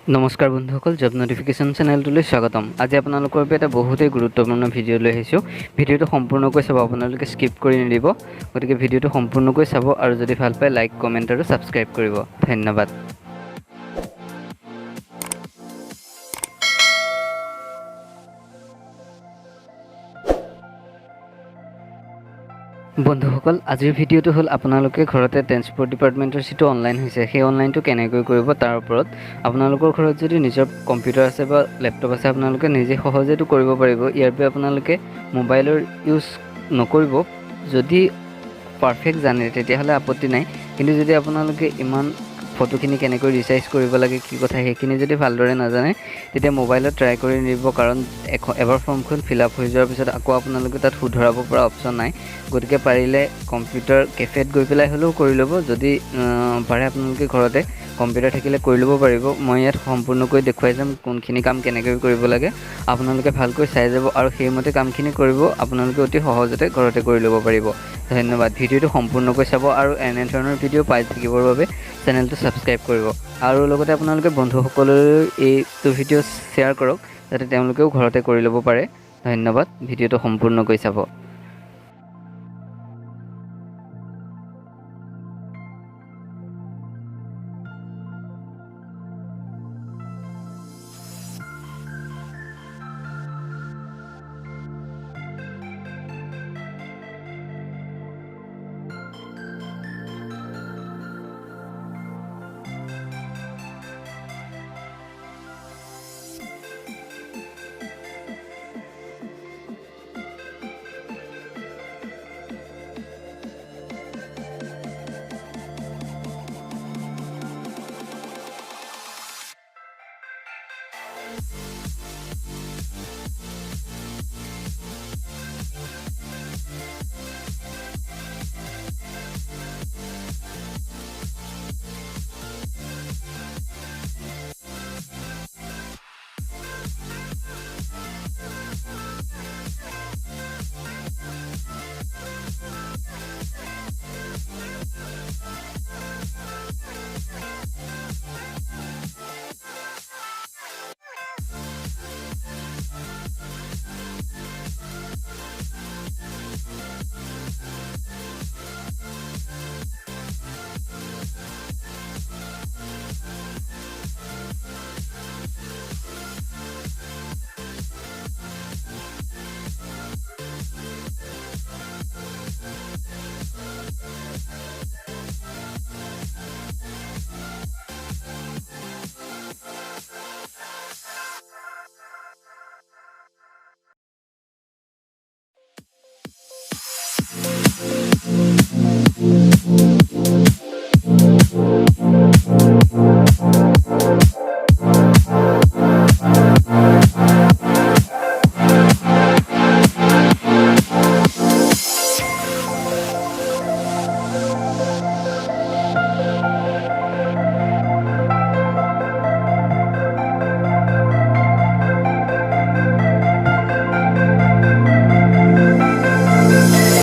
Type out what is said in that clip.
নমস্কাৰ বন্ধুসকল, job notification চেনেলটোলৈ স্বাগতম। আজি আপোনালোকৰ বাবে এটা বহুতেই গুৰুত্বপূৰ্ণ ভিডিঅ' লৈ আহিছোঁ। ভিডিঅ'টো সম্পূৰ্ণকৈ চাব, আপোনালোকে স্কিপ কৰি নিদিব। গতিকে ভিডিঅ'টো সম্পূৰ্ণকৈ চাব আৰু যদি ভাল পায় লাইক, কমেণ্ট আৰু ছাবস্ক্ৰাইব কৰিব। ধন্যবাদ। বন্ধুসকল, আজিৰ ভিডিঅ'টো হ'ল আপোনালোকে ঘৰতে ট্ৰেন্সপৰ্ট ডিপাৰ্টমেণ্টৰ যিটো অনলাইন হৈছে সেই অনলাইনটো কেনেকৈ কৰিব তাৰ ওপৰত। আপোনালোকৰ ঘৰত যদি নিজৰ কম্পিউটাৰ আছে বা লেপটপ আছে, আপোনালোকে নিজে সহজেতো কৰিব পাৰিব। ইয়াৰ বাবে আপোনালোকে মোবাইলৰ ইউজ নকৰিব। যদি পাৰফেক্ট জানে তেতিয়াহ'লে আপত্তি নাই, কিন্তু যদি আপোনালোকে ইমান ফটোখিনি কেনেকৈ ৰিচাইজ কৰিব লাগে, কি কথা সেইখিনি যদি ভালদৰে নাজানে তেতিয়া মোবাইলত ট্ৰাই কৰি নিব। কাৰণ এবাৰ ফৰ্মখন ফিল আপ হৈ যোৱাৰ পিছত আকৌ আপোনালোকে তাত শুধৰাব পৰা অপশ্যন নাই। গতিকে পাৰিলে কম্পিউটাৰ কেফেত গৈ পেলাই হ'লেও কৰি ল'ব। যদি পাৰে আপোনালোকে ঘৰতে কম্পিউটাৰ থাকিলে কৰি ল'ব পাৰিব। মই ইয়াত সম্পূৰ্ণকৈ দেখুৱাই যাম কোনখিনি কাম কেনেকৈ কৰিব লাগে। আপোনালোকে ভালকৈ চাই যাব আৰু সেইমতে কামখিনি কৰিব। আপোনালোকে অতি সহজতে ঘৰতে কৰি ল'ব পাৰিব। ধন্যবাদ। ভিডিঅ'টো সম্পূৰ্ণকৈ চাব আৰু এনে ধৰণৰ ভিডিঅ' পাই থাকিবৰ বাবে চেনেলটো ছাবস্ক্ৰাইব কৰিব আৰু লগতে আপোনালোকে বন্ধুসকললৈ এইটো ভিডিঅ' শ্বেয়াৰ কৰক যাতে তেওঁলোকেও ঘৰতে কৰি ল'ব পাৰে। ধন্যবাদ। ভিডিঅ'টো সম্পূৰ্ণকৈ চাব।